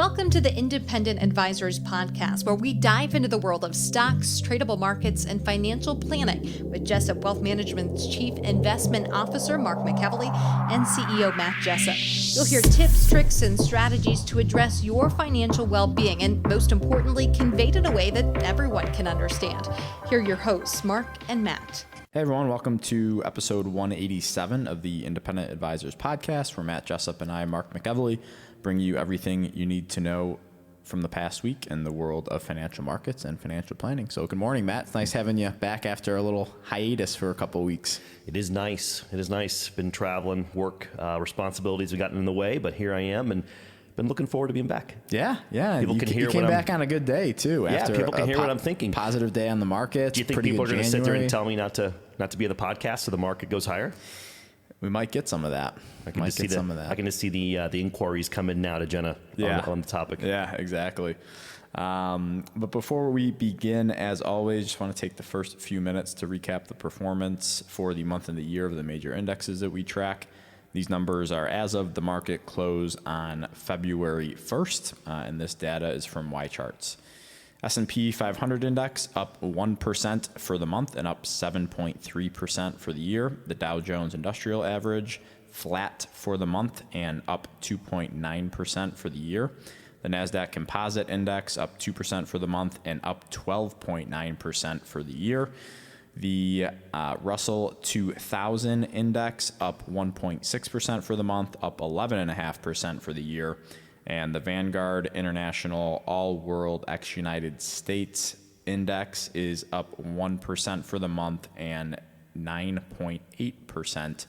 Welcome to the Independent Advisors Podcast, where we dive into the world of stocks, tradable markets, and financial planning with Jessup Wealth Management's Chief Investment Officer, Mark McEvely, and CEO, Matt Jessup. You'll hear tips, tricks, and strategies to address your financial well-being and, most importantly, conveyed in a way that everyone can understand. Here are your hosts, Mark and Matt. Hey everyone, welcome to episode 187 of the Independent Advisors Podcast, where Matt Jessup and I, Mark McEvely, bring you everything you need to know from the past week in the world of financial markets and financial planning. So good morning, Matt. It's nice having you back after a little hiatus for a couple of weeks. It is nice. Been traveling, work responsibilities have gotten in the way, but here I am and been looking forward to being back. Yeah. People can hear you came back on a good day too. Yeah, after people can hear what I'm thinking. Positive day on the markets. Do you think people are going to sit there and tell me not to be in the podcast so the market goes higher? We might get some of that. I can just see the inquiries come in now to Jenna on the topic. Yeah, exactly. But before we begin, as always, just want to take the first few minutes to recap the performance for the month and the year of the major indexes that we track. These numbers are as of the market close on February 1st, and this data is from YCharts. S&P 500 index up 1% for the month and up 7.3% for the year. The Dow Jones Industrial Average flat for the month and up 2.9% for the year. The Nasdaq Composite Index up 2% for the month and up 12.9% for the year. The Russell 2000 Index up 1.6% for the month, up 11.5% for the year. And the Vanguard International All-World ex-United States Index is up 1% for the month and 9.8%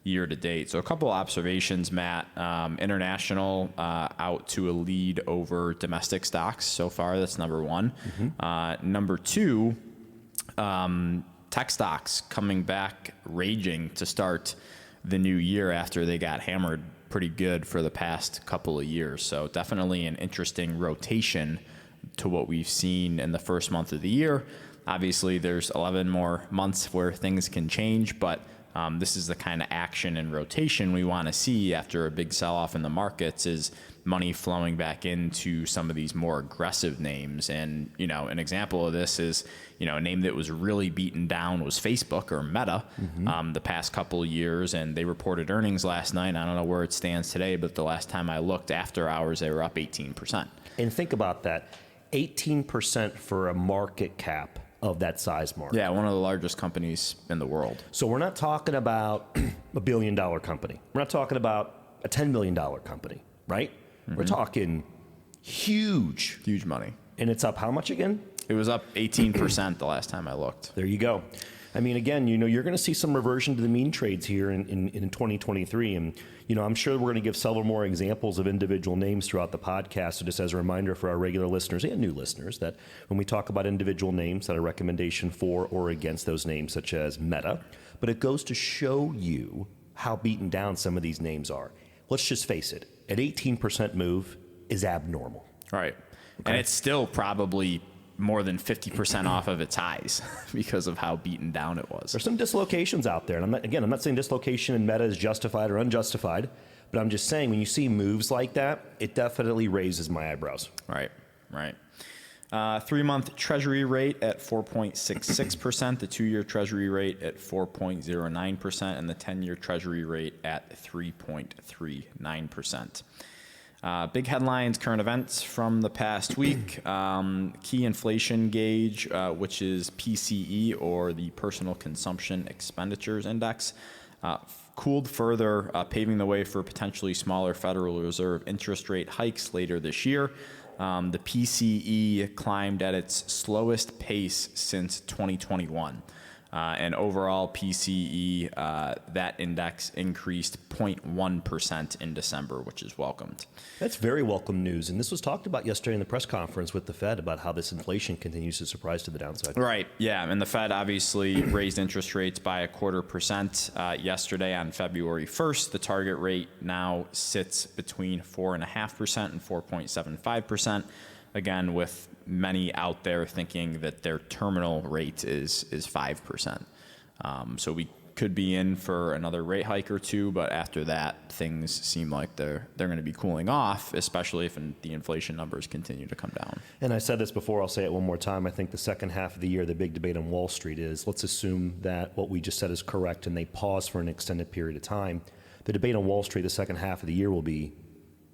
year to date. So a couple observations, Matt. International out to a lead over domestic stocks so far. That's number one. Number two, tech stocks coming back raging to start the new year after they got hammered pretty good for the past couple of years. So definitely an interesting rotation to what we've seen in the first month of the year. Obviously, there's 11 more months where things can change, but this is the kind of action and rotation we want to see after a big sell-off in the markets, is money flowing back into some of these more aggressive names. And, an example of this is, a name that was really beaten down was Facebook or Meta the past couple of years. And they reported earnings last night. I don't know where it stands today, but the last time I looked after hours, they were up 18%. And think about that, 18% for a market cap of that size market. Yeah, one of the largest companies in the world. So we're not talking about $1 billion company. We're not talking about a $10 million company, right? We're talking huge money. And it's up how much again? It was up 18% the last time I looked. There you go. I mean, again, you're going to see some reversion to the mean trades here in 2023. And, I'm sure we're going to give several more examples of individual names throughout the podcast. So just as a reminder for our regular listeners and new listeners, that when we talk about individual names, that a recommendation for or against those names, such as Meta. But it goes to show you how beaten down some of these names are. Let's just face it. An 18% move is abnormal. Right. Okay. And it's still probably more than 50% off of its highs because of how beaten down it was. There's some dislocations out there. And I'm not saying dislocation in Meta is justified or unjustified, but I'm just saying when you see moves like that, it definitely raises my eyebrows. Right. 3-month Treasury rate at 4.66%, the 2-year Treasury rate at 4.09%, and the 10-year Treasury rate at 3.39%. Big headlines, current events from the past week. Key inflation gauge, which is PCE, or the Personal Consumption Expenditures Index, cooled further, paving the way for potentially smaller Federal Reserve interest rate hikes later this year. The PCE climbed at its slowest pace since 2021. And overall PCE, that index increased 0.1% in December, which is welcomed. That's very welcome news. And this was talked about yesterday in the press conference with the Fed about how this inflation continues to surprise to the downside. Right. Yeah. And the Fed obviously raised interest rates by 0.25% yesterday on February 1st. The target rate now sits between 4.5% and 4.75%. Again, with many out there thinking that their terminal rate is 5%. So we could be in for another rate hike or two, but after that, things seem like they're going to be cooling off, especially if the inflation numbers continue to come down. And I said this before, I'll say it one more time. I think the second half of the year, the big debate on Wall Street is, let's assume that what we just said is correct and they pause for an extended period of time. The debate on Wall Street the second half of the year will be,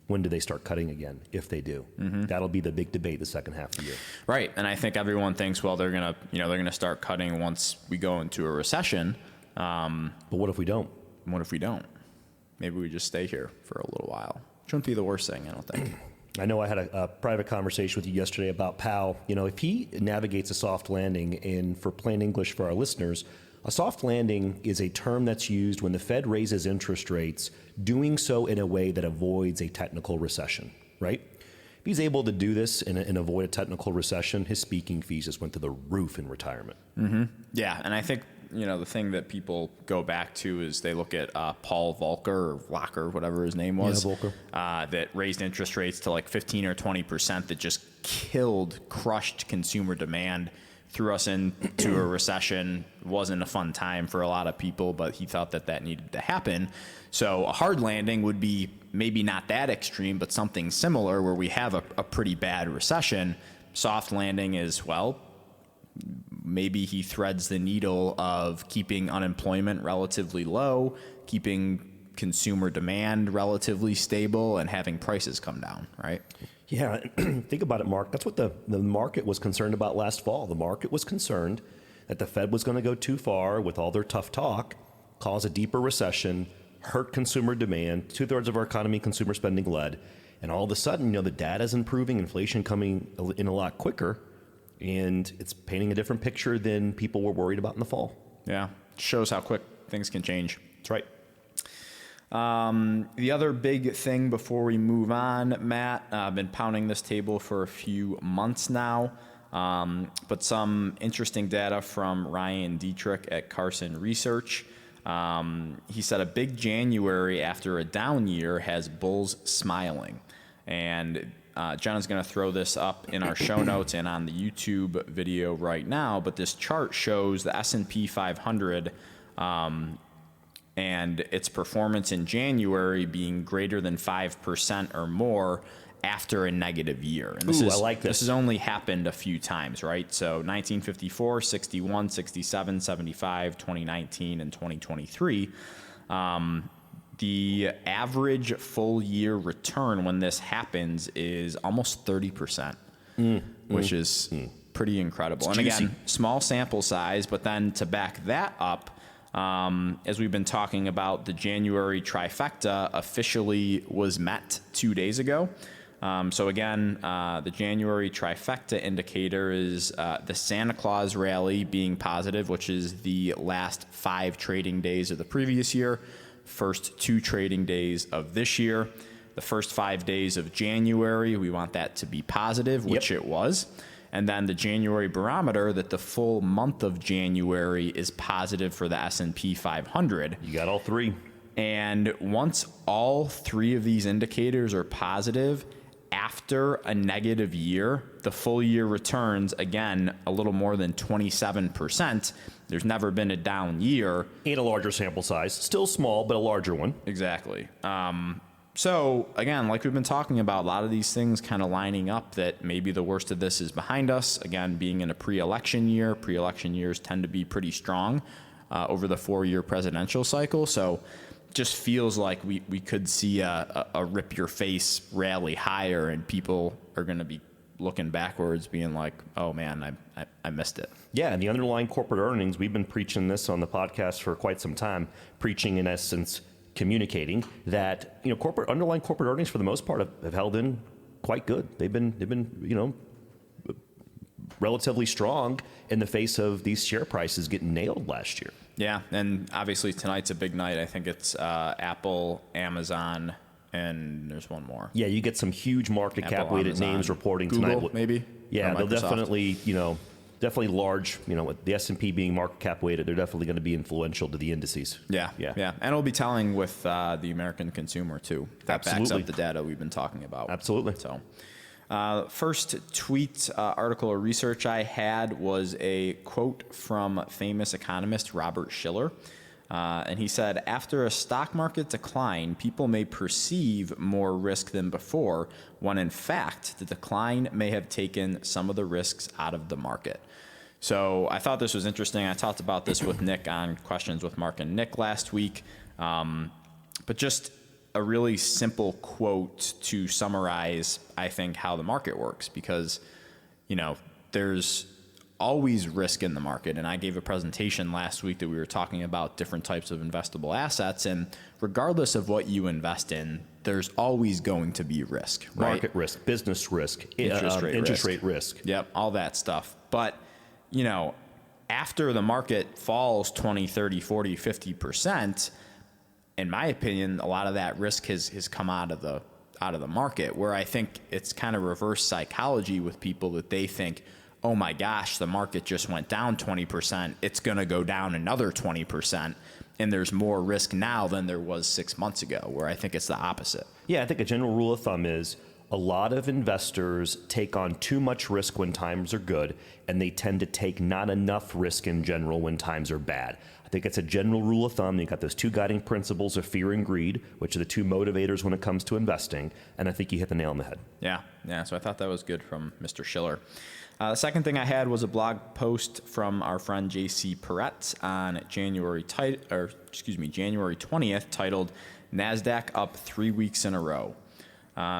when do they start cutting again, if they do? That'll be the big debate the second half of the year. Right, and I think everyone thinks, well, they're gonna start cutting once we go into a recession. But what if we don't? What if we don't? Maybe we just stay here for a little while. Shouldn't be the worst thing, I don't think. I know I had a private conversation with you yesterday about Powell. If he navigates a soft landing, and for plain English for our listeners, a soft landing is a term that's used when the Fed raises interest rates, doing so in a way that avoids a technical recession, right? If he's able to do this and avoid a technical recession, his speaking fees just went to the roof in retirement. Yeah, and I think the thing that people go back to is they look at Paul Volcker or Volcker, whatever his name was, Volcker. That raised interest rates to like 15 or 20%, that just crushed consumer demand, threw us into a recession. Wasn't a fun time for a lot of people, but he thought that needed to happen. So a hard landing would be maybe not that extreme, but something similar where we have a pretty bad recession. Soft landing is, well, maybe he threads the needle of keeping unemployment relatively low, keeping consumer demand relatively stable, and having prices come down, right? Yeah, think about it, Mark. That's what the market was concerned about last fall. The market was concerned that the Fed was going to go too far with all their tough talk, cause a deeper recession, hurt consumer demand, 2/3 of our economy consumer spending led, and all of a sudden, the data's improving, inflation coming in a lot quicker, and it's painting a different picture than people were worried about in the fall. Yeah, shows how quick things can change. That's right. The other big thing before we move on, Matt, I've been pounding this table for a few months now, but some interesting data from Ryan Dietrich at Carson Research. He said a big January after a down year has bulls smiling. And John is going to throw this up in our show notes and on the YouTube video right now, but this chart shows the S&P 500 and its performance in January being greater than 5% or more after a negative year. And I like this. This has only happened a few times, right? So 1954, 61, 67, 75, 2019, and 2023. The average full year return when this happens is almost 30%, which is pretty incredible. It's and juicy. Again, small sample size, but then to back that up, as we've been talking about, the January trifecta officially was met 2 days ago. So again, the January trifecta indicator is the Santa Claus rally being positive, which is the last 5 trading days of the previous year, first 2 trading days of this year, the first 5 days of January. We want that to be positive, which it was. And then the January barometer, that the full month of January is positive for the S&P 500. You got all 3. And once all 3 of these indicators are positive, after a negative year, the full year returns, again, a little more than 27%. There's never been a down year. And a larger sample size. Still small, but a larger one. Exactly. So, again, like we've been talking about, a lot of these things kind of lining up that maybe the worst of this is behind us. Again, being in a pre-election year, pre-election years tend to be pretty strong over the 4-year presidential cycle. So just feels like we could see a rip-your-face rally higher, and people are going to be looking backwards being like, oh, man, I missed it. Yeah, and the underlying corporate earnings, we've been preaching this on the podcast for quite some time, preaching in essence, communicating that underlying corporate earnings for the most part have held in quite good. They've been relatively strong in the face of these share prices getting nailed last year. Yeah, and obviously tonight's a big night. I think it's Apple, Amazon, and there's one more. Yeah, you get some huge market Apple, cap weighted Amazon, names reporting Google, tonight. Maybe. Yeah, or they'll Microsoft. definitely large. With the S&P being market cap weighted, they're definitely going to be influential to the indices. Yeah. And it'll be telling with the American consumer too. That backs Absolutely. up the data we've been talking about. Absolutely. So, first tweet, article, or research I had was a quote from famous economist Robert Shiller. And he said, after a stock market decline, people may perceive more risk than before, when in fact, the decline may have taken some of the risks out of the market. So I thought this was interesting. I talked about this with Nick on Questions with Mark and Nick last week. But just a really simple quote to summarize, I think, how the market works, because, there's always risk in the market. And I gave a presentation last week that we were talking about different types of investable assets. And regardless of what you invest in, there's always going to be risk, right? Market risk, business risk, interest rate risk. Yep, all that stuff. But, after the market falls 20, 30, 40, 50%, in my opinion, a lot of that risk has come out of the market, where I think it's kind of reverse psychology with people that they think, oh my gosh, the market just went down 20%. It's going to go down another 20%. And there's more risk now than there was 6 months ago, where I think it's the opposite. Yeah, I think a general rule of thumb is a lot of investors take on too much risk when times are good, and they tend to take not enough risk in general when times are bad. I think it's a general rule of thumb. You've got those two guiding principles of fear and greed, which are the two motivators when it comes to investing. And I think you hit the nail on the head. Yeah. So I thought that was good from Mr. Schiller. The second thing I had was a blog post from our friend J.C. Perrett on January 20th, titled "Nasdaq Up 3 Weeks in a Row."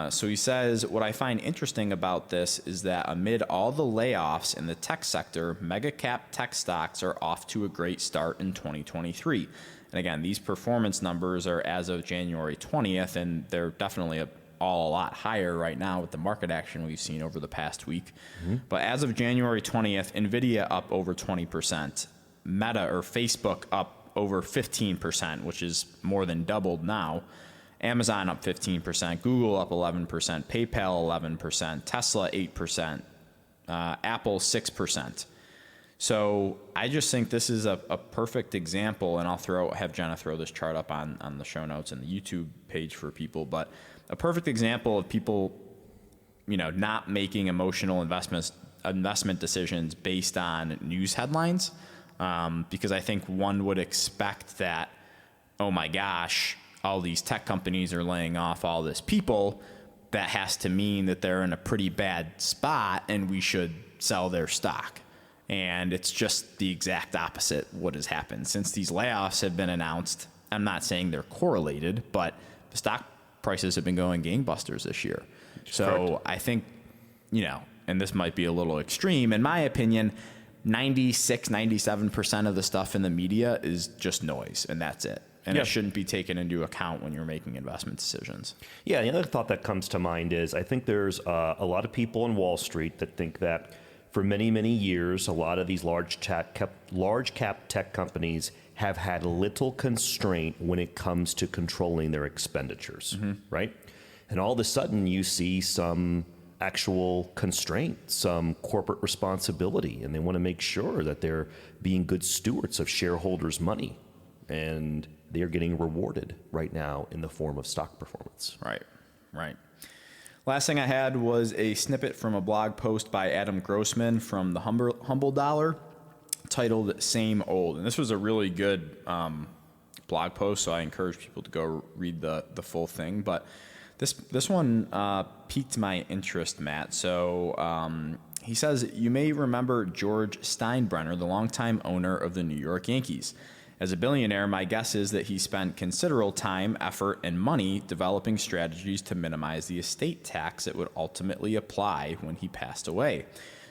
So he says, what I find interesting about this is that amid all the layoffs in the tech sector, mega cap tech stocks are off to a great start in 2023. And again, these performance numbers are as of January 20th, and they're definitely all a lot higher right now with the market action we've seen over the past week. Mm-hmm. But as of January 20th, NVIDIA up over 20%, Meta or Facebook up over 15%, which is more than doubled now. Amazon up 15%, Google up 11%, PayPal 11%, Tesla 8%, Apple 6%. So I just think this is a perfect example, and I'll have Jenna throw this chart up on the show notes and the YouTube page for people, but a perfect example of people, not making emotional investment decisions based on news headlines, because I think one would expect that, oh my gosh, all these tech companies are laying off all this people. That has to mean that they're in a pretty bad spot and we should sell their stock. And it's just the exact opposite what has happened. Since these layoffs have been announced, I'm not saying they're correlated, but the stock prices have been going gangbusters this year. So correct. I think, and this might be a little extreme, in my opinion, 96, 97% of the stuff in the media is just noise, and that's it. And it shouldn't be taken into account when you're making investment decisions. Yeah, the other thought that comes to mind is I think there's a lot of people on Wall Street that think that for many, many years, a lot of these large cap tech companies have had little constraint when it comes to controlling their expenditures, right? And all of a sudden you see some actual constraint, some corporate responsibility, and they want to make sure that they're being good stewards of shareholders' money. And they are getting rewarded right now in the form of stock performance. Right. Last thing I had was a snippet from a blog post by Adam Grossman from the Humble Dollar titled "Same Old." And this was a really good blog post, so I encourage people to go read the full thing. But this one piqued my interest, Matt. So he says, you may remember George Steinbrenner, the longtime owner of the New York Yankees. As a billionaire, my guess is that he spent considerable time, effort, and money developing strategies to minimize the estate tax that would ultimately apply when he passed away.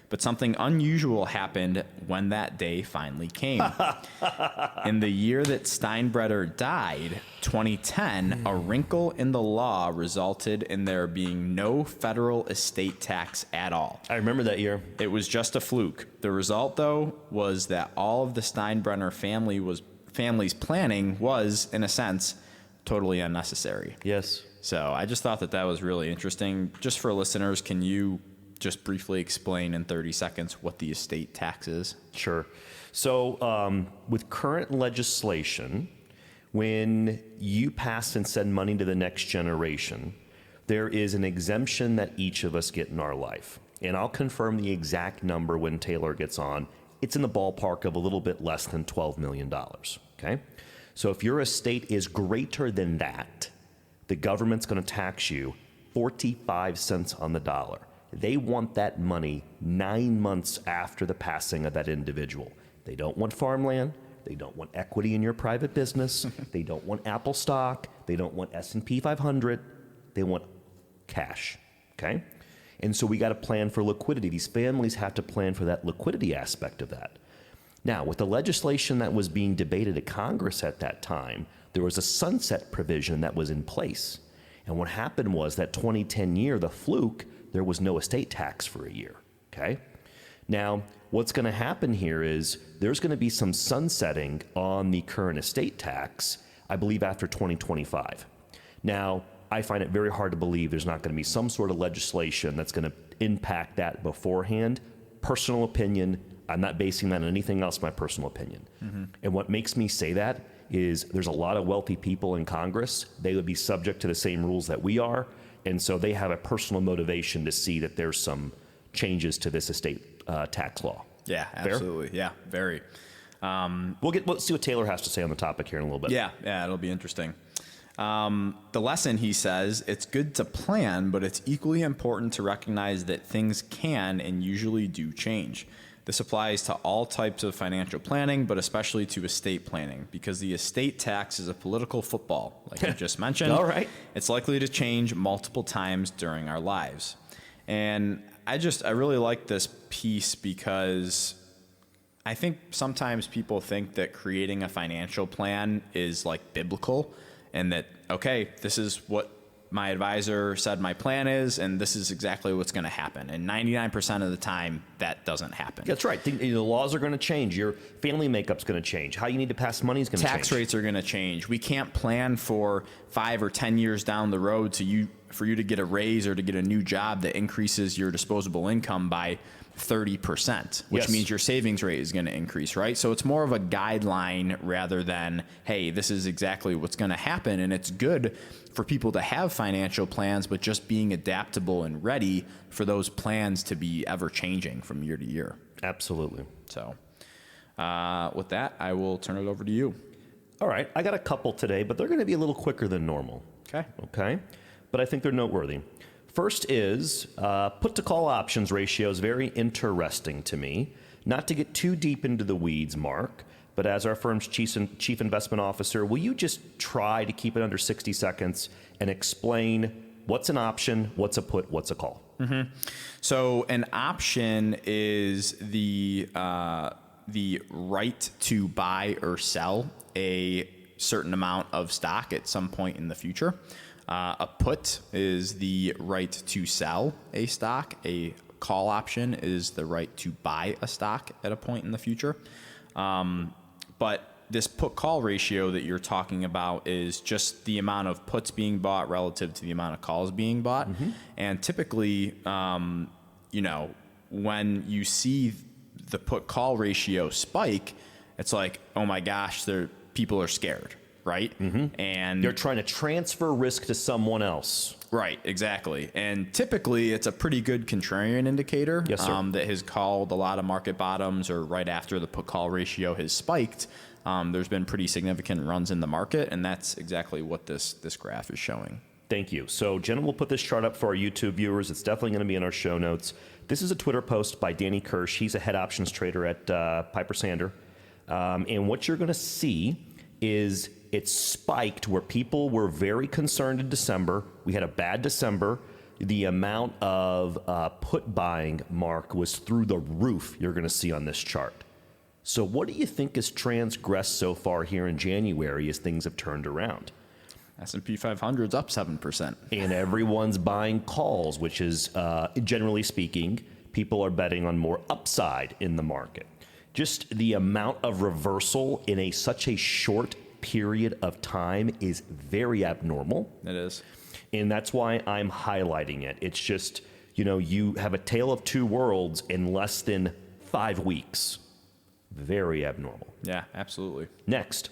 But something unusual happened when that day finally came. In the year that Steinbrenner died, 2010, a wrinkle in the law resulted in there being no federal estate tax at all. I remember that year. It was just a fluke. The result, though, was that all of the Steinbrenner family's planning was, in a sense, totally unnecessary. Yes. So I just thought that was really interesting. Just for listeners, can you just briefly explain in 30 seconds what the estate tax is? Sure. So with current legislation, when you pass and send money to the next generation, there is an exemption that each of us get in our life. And I'll confirm the exact number when Taylor gets on. It's in the ballpark of a little bit less than $12 million. Okay. So if your estate is greater than that, the government's going to tax you 45 cents on the dollar. They want that money 9 months after the passing of that individual. They don't want farmland. They don't want equity in your private business. They don't want Apple stock. They don't want S&P 500. They want cash, okay? And so we got to plan for liquidity. These families have to plan for that liquidity aspect of that. Now, with the legislation that was being debated at Congress at that time, there was a sunset provision that was in place. And what happened was that 2010 year, the fluke, there was no estate tax for a year, okay? Now, what's going to happen here is there's going to be some sunsetting on the current estate tax, I believe after 2025. Now, I find it very hard to believe there's not going to be some sort of legislation that's going to impact that beforehand. Personal opinion, I'm not basing that on anything else, my personal opinion. And what makes me say that is there's a lot of wealthy people in Congress. They would be subject to the same rules that we are. And so they have a personal motivation to see that there's some changes to this estate tax law. Yeah, absolutely. Fair? Yeah, very. We'll see what Taylor has to say on the topic here in a little bit. Yeah, it'll be interesting. The lesson, he says, it's good to plan, but it's equally important to recognize that things can and usually do change. This applies to all types of financial planning, but especially to estate planning, because the estate tax is a political football, like you just mentioned. All right. It's likely to change multiple times during our lives. And I really like this piece because I think sometimes people think that creating a financial plan is like biblical and that, okay, this is what my advisor said my plan is, and this is exactly what's going to happen. And 99% of the time, that doesn't happen. That's right. The laws are going to change. Your family makeup's going to change. How you need to pass money is going to change. Tax rates are going to change. We can't plan for 5 or 10 years down the road for you to get a raise or to get a new job that increases your disposable income by 30%, which Yes. means your savings rate is going to increase, right? So it's more of a guideline rather than, hey, this is exactly what's going to happen. And it's good for people to have financial plans, but just being adaptable and ready for those plans to be ever changing from year to year. Absolutely. So with that, I will turn it over to you. All right. I got a couple today, but they're going to be a little quicker than normal. Okay. But I think they're noteworthy. First is put-to-call options ratio is very interesting to me. Not to get too deep into the weeds, Mark, but as our firm's chief investment officer, will you just try to keep it under 60 seconds and explain what's an option, what's a put, what's a call? Mm-hmm. So an option is the right to buy or sell a certain amount of stock at some point in the future. A put is the right to sell a stock. A call option is the right to buy a stock at a point in the future. But this put-call ratio that you're talking about is just the amount of puts being bought relative to the amount of calls being bought. Mm-hmm. And typically, when you see the put-call ratio spike, it's like, oh my gosh, people are scared. Right? Mm-hmm. And you're trying to transfer risk to someone else. Right, exactly. And typically it's a pretty good contrarian indicator. Yes, sir. That has called a lot of market bottoms, or right after the put call ratio has spiked. There's been pretty significant runs in the market, and that's exactly what this graph is showing. Thank you. So Jenna will put this chart up for our YouTube viewers. It's definitely going to be in our show notes. This is a Twitter post by Danny Kirsch. He's a head options trader at Piper Sandler. And what you're going to see is it spiked where people were very concerned in December. We had a bad December. The amount of put buying, Mark, was through the roof, you're going to see on this chart. So what do you think has transgressed so far here in January as things have turned around? S&P 500's up 7%. And everyone's buying calls, which is, generally speaking, people are betting on more upside in the market. Just the amount of reversal in such a short period of time is very abnormal. It is. And that's why I'm highlighting it. It's just, you have a tale of two worlds in less than 5 weeks. Very abnormal. Yeah, absolutely. Next,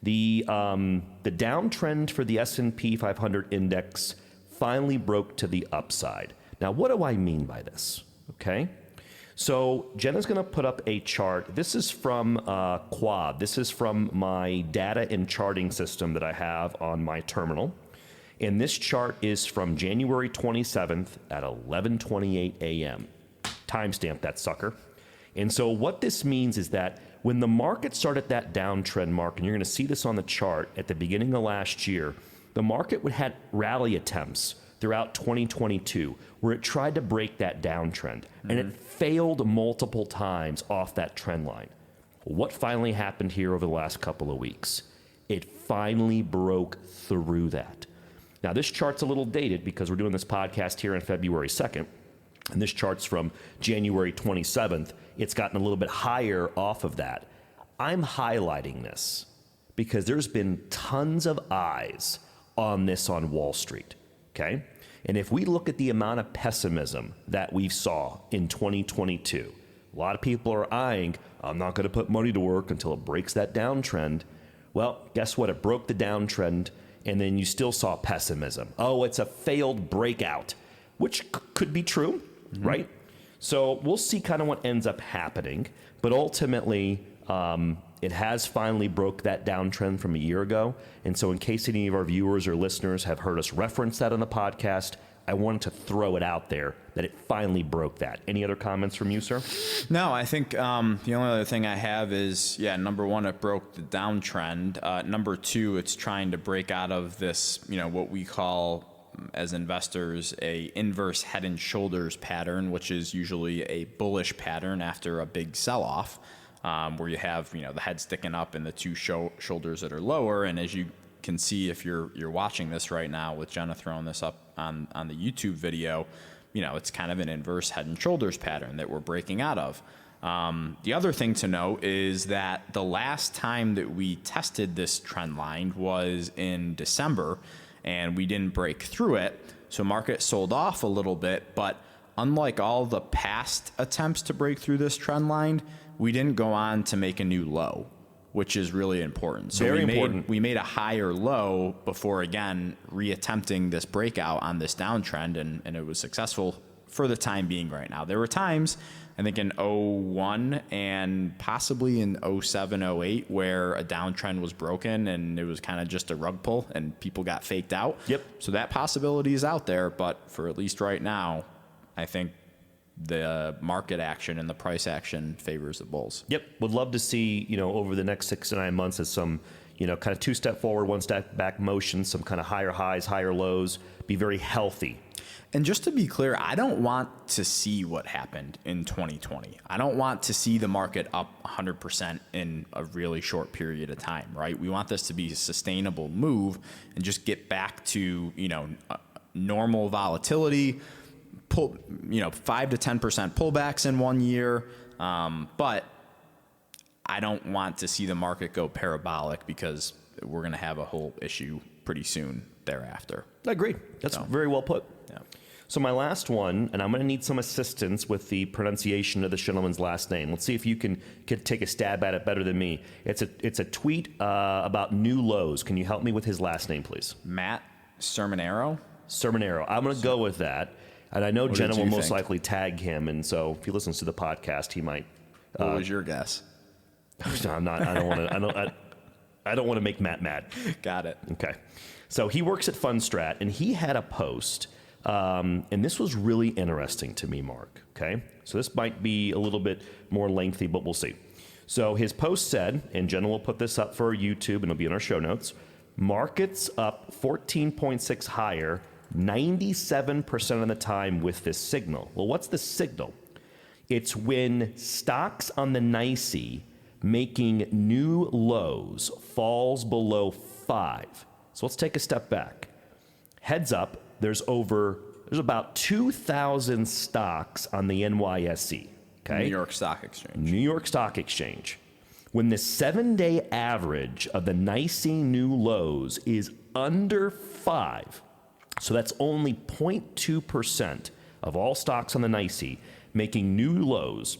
the downtrend for the S&P 500 index finally broke to the upside. Now, what do I mean by this? Okay. So Jenna's going to put up a chart. This is from Quad. This is from my data and charting system that I have on my terminal. And this chart is from January 27th at 11:28 a.m. Timestamp that sucker. And so what this means is that when the market started that downtrend mark, and you're going to see this on the chart at the beginning of last year, the market would had rally attempts throughout 2022 where it tried to break that downtrend, and it failed multiple times off that trend line. What finally happened here over the last couple of weeks? It finally broke through that. Now, this chart's a little dated because we're doing this podcast here on February 2nd, and this chart's from January 27th. It's gotten a little bit higher off of that. I'm highlighting this because there's been tons of eyes on this on Wall Street, okay? And if we look at the amount of pessimism that we saw in 2022, a lot of people are eyeing, I'm not going to put money to work until it breaks that downtrend. Well, guess what? It broke the downtrend, and then you still saw pessimism. Oh, it's a failed breakout, which could be true, right? So we'll see kind of what ends up happening. But ultimately, it has finally broke that downtrend from a year ago. And so in case any of our viewers or listeners have heard us reference that on the podcast, I wanted to throw it out there that it finally broke that. Any other comments from you, sir? No, I think the only other thing I have is, number one, it broke the downtrend. Number two, it's trying to break out of this, what we call as investors a inverse head and shoulders pattern, which is usually a bullish pattern after a big sell-off, where you have, the head sticking up and the two shoulders that are lower. And as you can see, if you're watching this right now with Jenna throwing this up on the YouTube video, it's kind of an inverse head and shoulders pattern that we're breaking out of. The other thing to note is that the last time that we tested this trend line was in December, and we didn't break through it. So market sold off a little bit, but unlike all the past attempts to break through this trend line, we didn't go on to make a new low, which is really important. So we made a higher low before, again, reattempting this breakout on this downtrend, and it was successful for the time being right now. There were times, I think in 01 and possibly in 07, 08, where a downtrend was broken and it was kind of just a rug pull and people got faked out. Yep. So that possibility is out there, but for at least right now, I think the market action and the price action favors the bulls. Yep. Would love to see, over the next 6 to 9 months as some, kind of 2-step forward, 1-step back motion, some kind of higher highs, higher lows, be very healthy. And just to be clear, I don't want to see what happened in 2020. I don't want to see the market up 100% in a really short period of time, right? We want this to be a sustainable move and just get back to, normal volatility, 5 to 10% pullbacks in 1 year. But I don't want to see the market go parabolic because we're going to have a whole issue pretty soon thereafter. I agree. That's very well put. Yeah. So my last one, and I'm going to need some assistance with the pronunciation of this gentleman's last name. Let's see if you can take a stab at it better than me. It's a tweet about new lows. Can you help me with his last name, please? Matt Sermonero. I'm going to go with that. And I know Jenna will most likely tag him, and so if he listens to the podcast, he might. What was your guess? No, I'm not. I don't want to make Matt mad. Got it. Okay. So he works at Fundstrat, and he had a post, and this was really interesting to me, Mark. Okay. So this might be a little bit more lengthy, but we'll see. So his post said, and Jenna will put this up for YouTube, and it'll be in our show notes, markets up 14.6 higher, 97% of the time with this signal. Well, what's the signal? It's when stocks on the NYSE making new lows falls below 5. So let's take a step back. Heads up, there's about 2,000 stocks on the NYSE. Okay? New York Stock Exchange. New York Stock Exchange. When the 7-day average of the NYSE new lows is under 5, so that's only 0.2% of all stocks on the NYSE making new lows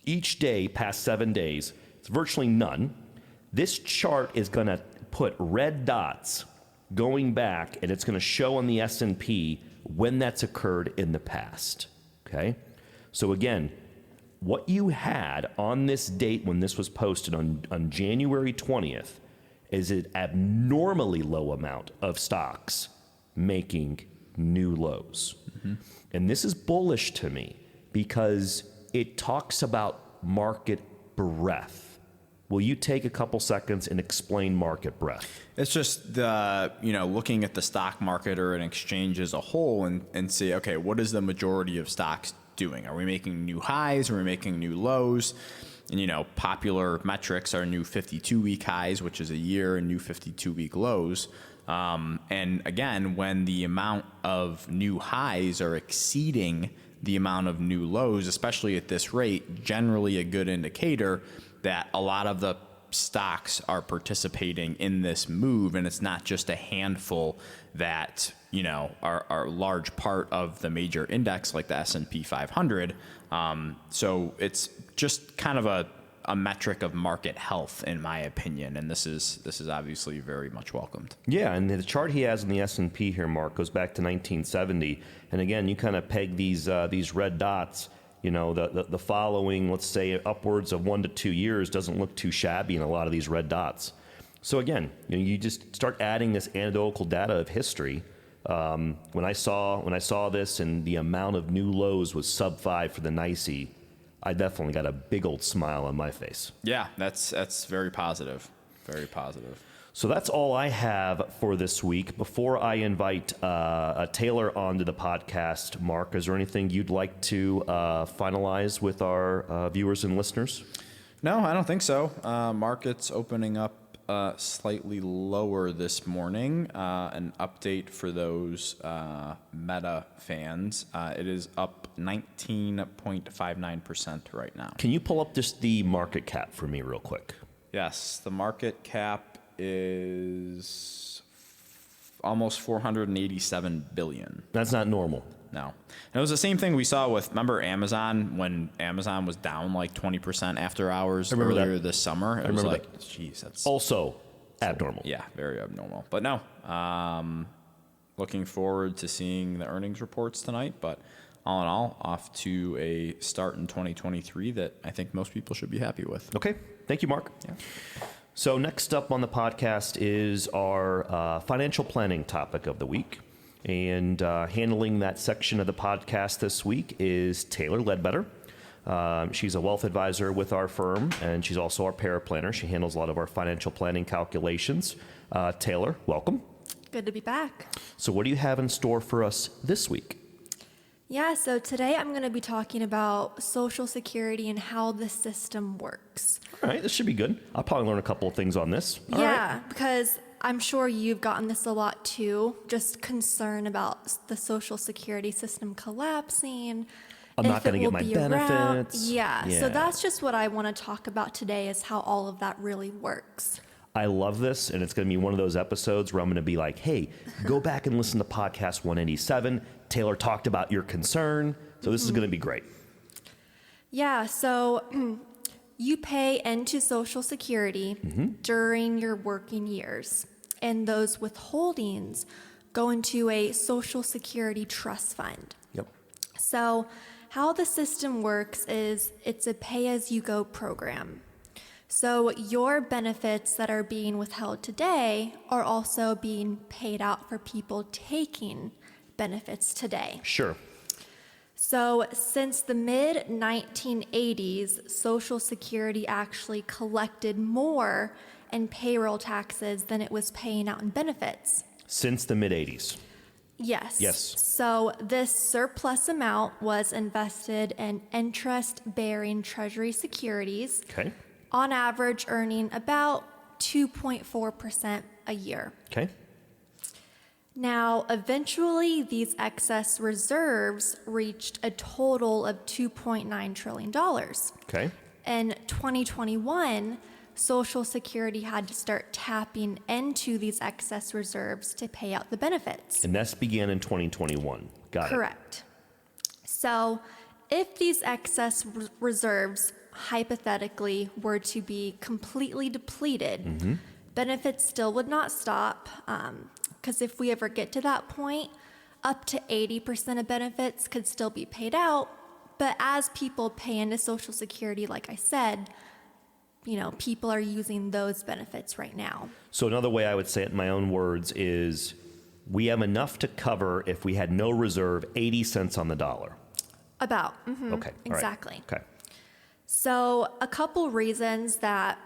each day past 7 days. It's virtually none. This chart is going to put red dots going back, and it's going to show on the S&P when that's occurred in the past. Okay? So again, what you had on this date when this was posted on January 20th is an abnormally low amount of stocks making new lows. And this is bullish to me because it talks about market breadth. Will you take a couple seconds and explain market breadth? It's just looking at the stock market or an exchange as a whole and see, okay, what is the majority of stocks doing? Are we making new highs? Are we making new lows? And, popular metrics are new 52-week highs, which is a year, and new 52-week lows. And again, when the amount of new highs are exceeding the amount of new lows, especially at this rate, generally a good indicator that a lot of the stocks are participating in this move, and it's not just a handful that are a large part of the major index like the S&P 500. So it's just kind of a metric of market health, in my opinion, and this is obviously very much welcomed. Yeah, and the chart he has in the S&P here, Mark, goes back to 1970, and again, you kind of peg these red dots. The following, let's say, upwards of 1 to 2 years doesn't look too shabby in a lot of these red dots. So again, you just start adding this anecdotal data of history. When I saw this and the amount of new lows was sub 5 for the NYSE, I definitely got a big old smile on my face. Yeah, that's very positive. Very positive. So that's all I have for this week. Before I invite Taylor onto the podcast, Mark, is there anything you'd like to finalize with our viewers and listeners? No, I don't think so. Market's opening up slightly lower this morning. An update for those Meta fans. It is up 19.59% right now. Can you pull up just the market cap for me real quick? Yes, the market cap is almost 487 billion. That's not normal. No. And it was the same thing we saw with, remember Amazon, when Amazon was down like 20% after hours earlier this summer? It was like, geez, that's also abnormal. Yeah, very abnormal. But no, looking forward to seeing the earnings reports tonight. But all in all, off to a start in 2023 that I think most people should be happy with. Okay. Thank you, Mark. Yeah. So next up on the podcast is our financial planning topic of the week. And handling that section of the podcast this week is Taylor Ledbetter. She's a wealth advisor with our firm, and she's also our paraplanner. She handles a lot of our financial planning calculations. Taylor, welcome. Good to be back. So what do you have in store for us this week? Yeah, so today I'm going to be talking about Social Security and how the system works. All right, this should be good. I'll probably learn a couple of things on this. All yeah, right. Because I'm sure you've gotten this a lot too, just concern about the Social Security system collapsing. I'm not going to get my benefits. Yeah, so that's just what I want to talk about today is how all of that really works. I love this, and it's going to be one of those episodes where I'm going to be like, hey, go back and listen to podcast 187. Taylor talked about your concern, so this is going to be great. Yeah, so you pay into Social Security during your working years, and those withholdings go into a Social Security trust fund. Yep. So how the system works is it's a pay-as-you-go program. So your benefits that are being withheld today are also being paid out for people taking benefits today. Sure. So since the mid-1980s, Social Security actually collected more in payroll taxes than it was paying out in benefits. Since the mid-80s. Yes. Yes. So this surplus amount was invested in interest-bearing Treasury securities. Okay. On average, earning about 2.4% a year. Okay. Now, eventually, these excess reserves reached a total of $2.9 trillion. Okay. In 2021, Social Security had to start tapping into these excess reserves to pay out the benefits. And this began in 2021. Got it. Correct. So, if these excess reserves hypothetically were to be completely depleted, benefits still would not stop, because if we ever get to that point, up to 80% of benefits could still be paid out, But as people pay into Social Security, like I said, people are using those benefits right now. So another way I would say it in my own words is we have enough to cover if we had no reserve 80 cents on the dollar. About. Mm-hmm, Okay. Exactly. All right. Okay. So a couple reasons that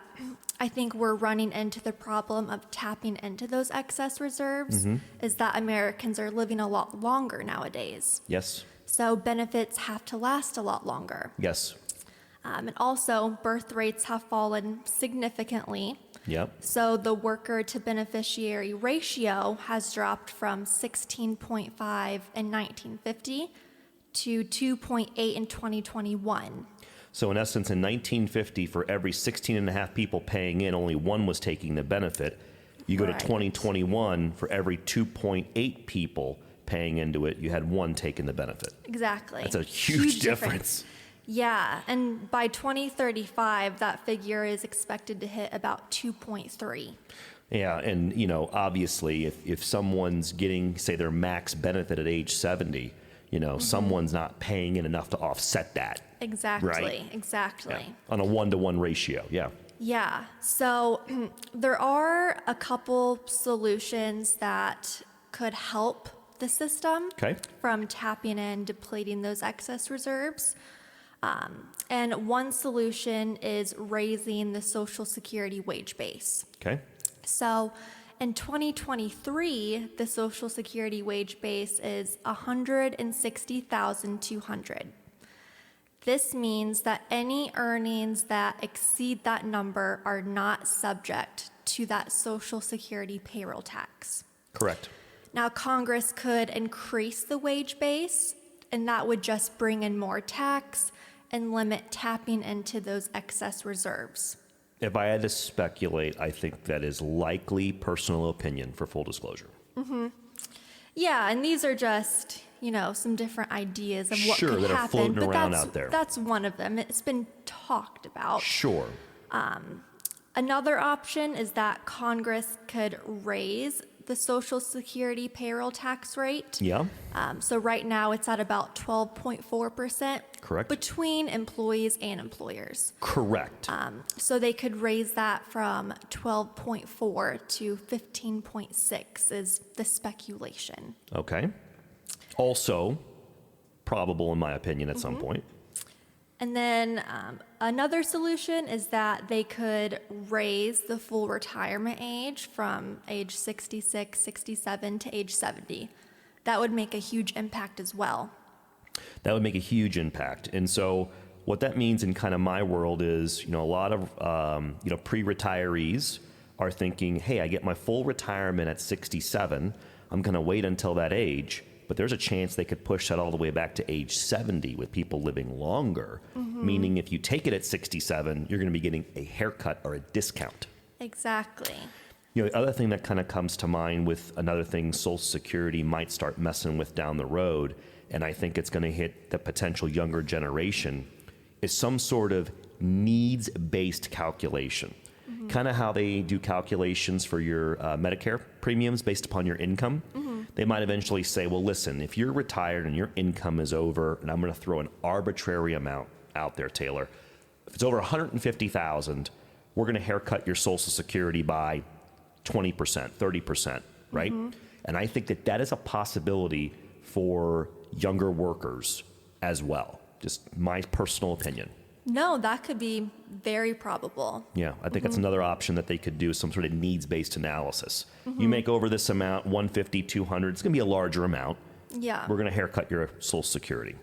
I think we're running into the problem of tapping into those excess reserves is that Americans are living a lot longer nowadays. Yes. So benefits have to last a lot longer. Yes. And also, birth rates have fallen significantly. Yep. So the worker to beneficiary ratio has dropped from 16.5 in 1950 to 2.8 in 2021. So in essence, in 1950, for every 16 and a half people paying in, only one was taking the benefit. You go to Right. 2021, for every 2.8 people paying into it, you had one taking the benefit. Exactly. That's a huge difference. Yeah, and by 2035, that figure is expected to hit about 2.3. Yeah, and obviously, if someone's getting, say, their max benefit at age 70, someone's not paying in enough to offset that. Exactly, Right. exactly. Yeah. On a 1-to-1 ratio, yeah. Yeah, so there are a couple solutions that could help the system Okay. from tapping and depleting those excess reserves. And one solution is raising the Social Security wage base. Okay. So in 2023, the Social Security wage base is $160,200. This means that any earnings that exceed that number are not subject to that Social Security payroll tax. Correct. Now, Congress could increase the wage base, and that would just bring in more tax and limit tapping into those excess reserves. If I had to speculate, I think that is likely personal opinion, for full disclosure. Yeah, and these are just, some different ideas of what Sure, could that are happen. floating But around that's, out there. that's one of them. It's been talked about. Sure. Another option is that Congress could raise the Social Security payroll tax rate. Yeah. So right now it's at about 12.4%. Correct. Between employees and employers. Correct. So they could raise that from 12.4 to 15.6 is the speculation. Okay. Also, probable in my opinion at some point. And then another solution is that they could raise the full retirement age from age 66, 67 to age 70. That would make a huge impact as well. That would make a huge impact. And so what that means in kind of my world is, a lot of, pre-retirees are thinking, hey, I get my full retirement at 67. I'm going to wait until that age. But there's a chance they could push that all the way back to age 70 with people living longer. Meaning if you take it at 67, you're going to be getting a haircut or a discount. Exactly. The other thing that kind of comes to mind with another thing Social Security might start messing with down the road, and I think it's going to hit the potential younger generation, is some sort of needs-based calculation. Kind of how they do calculations for your Medicare premiums based upon your income. They might eventually say, well, listen, if you're retired and your income is over, and I'm going to throw an arbitrary amount out there, Taylor. If it's over $150,000, we're going to haircut your Social Security by 20%, 30%, right? And I think that is a possibility for younger workers as well. Just my personal opinion. No, that could be very probable. Yeah, I think that's another option that they could do, some sort of needs-based analysis. You make over this amount, 150, 200, it's going to be a larger amount. Yeah. We're going to haircut your Social Security.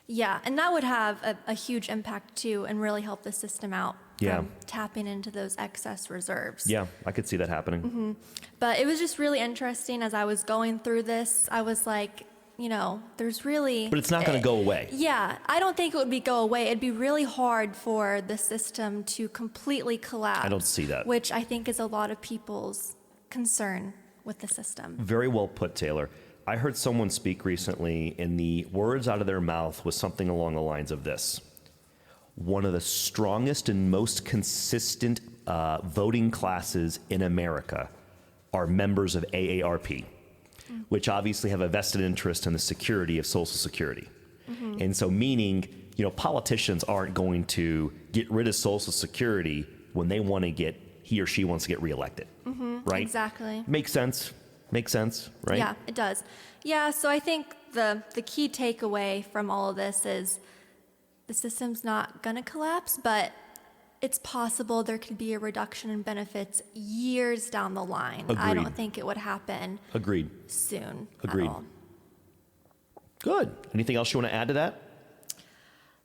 Yeah, and that would have a huge impact too and really help the system out Yeah. from tapping into those excess reserves. Yeah, I could see that happening. But it was just really interesting as I was going through this. I was like, there's really... But it's not going to go away. Yeah, I don't think it would go away. It'd be really hard for the system to completely collapse. I don't see that. Which I think is a lot of people's concern with the system. Very well put, Taylor. I heard someone speak recently, and the words out of their mouth was something along the lines of this. One of the strongest and most consistent voting classes in America are members of AARP, which obviously have a vested interest in the security of Social Security. And so meaning, politicians aren't going to get rid of Social Security when they want to he or she wants to get reelected, right? Exactly. Makes sense, right? Yeah, it does. Yeah, so I think the key takeaway from all of this is the system's not going to collapse, but it's possible there could be a reduction in benefits years down the line. Agreed. I don't think it would happen Agreed. soon. Agreed. At all. Good. Anything else you want to add to that?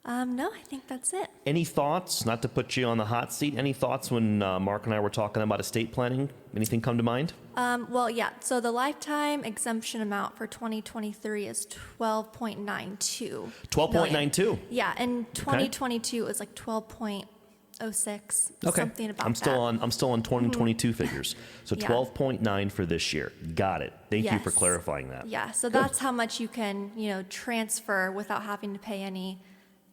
No, I think that's it. Any thoughts, not to put you on the hot seat, any thoughts when Mark and I were talking about estate planning? Anything come to mind? Well, yeah, so the lifetime exemption amount for 2023 is 12.92. 12.92. Yeah, and 2022 was like 12.06, something about I'm still that. on 2022 figures. So Yeah. 12.9 for this year. Got it. Thank you for Yes. clarifying that. Yeah, so that's how much you can, transfer without having to pay any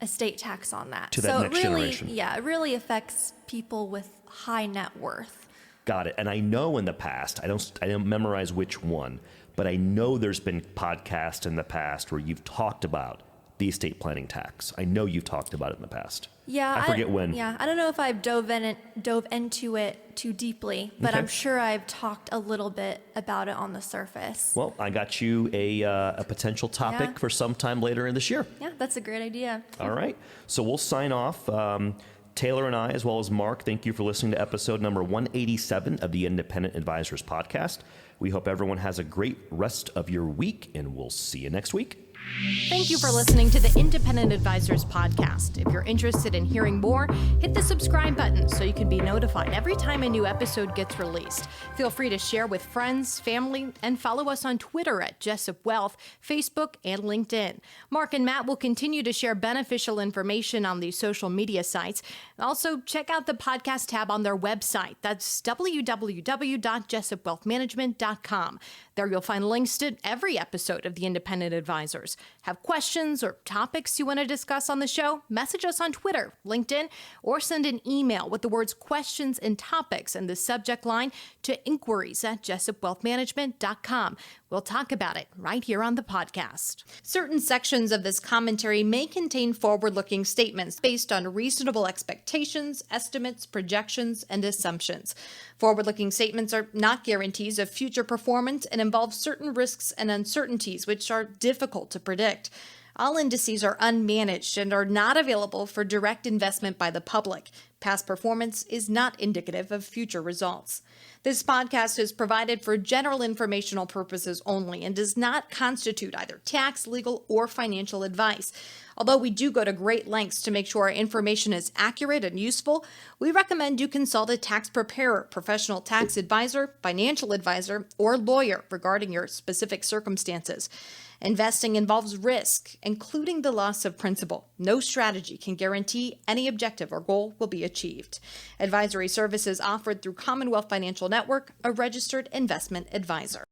estate tax on that. To that so next it really, generation. Yeah, it really affects people with high net worth. Got it. And I know in the past, I don't memorize which one, but I know there's been podcasts in the past where you've talked about the estate planning tax. I know you've talked about it in the past. Yeah, I forget when. Yeah, I don't know if I've dove into it too deeply, but Okay. I'm sure I've talked a little bit about it on the surface. Well, I got you a potential topic Yeah. for sometime later in this year. Yeah, that's a great idea. All right. So we'll sign off. Taylor and I, as well as Mark, thank you for listening to episode number 187 of the Independent Advisors Podcast. We hope everyone has a great rest of your week, and we'll see you next week. Thank you for listening to the Independent Advisors Podcast. If you're interested in hearing more, hit the subscribe button so you can be notified every time a new episode gets released. Feel free to share with friends, family, and follow us on Twitter at Jessup Wealth, Facebook, and LinkedIn. Mark and Matt will continue to share beneficial information on these social media sites. Also, check out the podcast tab on their website. That's www.jessupwealthmanagement.com. There you'll find links to every episode of the Independent Advisors. Have questions or topics you want to discuss on the show? Message us on Twitter, LinkedIn, or send an email with the words questions and topics in the subject line to inquiries@jessupwealthmanagement.com. We'll talk about it right here on the podcast. Certain sections of this commentary may contain forward-looking statements based on reasonable expectations, estimates, projections, and assumptions. Forward-looking statements are not guarantees of future performance and involve certain risks and uncertainties which are difficult to predict. All indices are unmanaged and are not available for direct investment by the public. Past performance is not indicative of future results. This podcast is provided for general informational purposes only and does not constitute either tax, legal, or financial advice. Although we do go to great lengths to make sure our information is accurate and useful, we recommend you consult a tax preparer, professional tax advisor, financial advisor, or lawyer regarding your specific circumstances. Investing involves risk, including the loss of principal. No strategy can guarantee any objective or goal will be achieved. Advisory services offered through Commonwealth Financial Network, a registered investment advisor.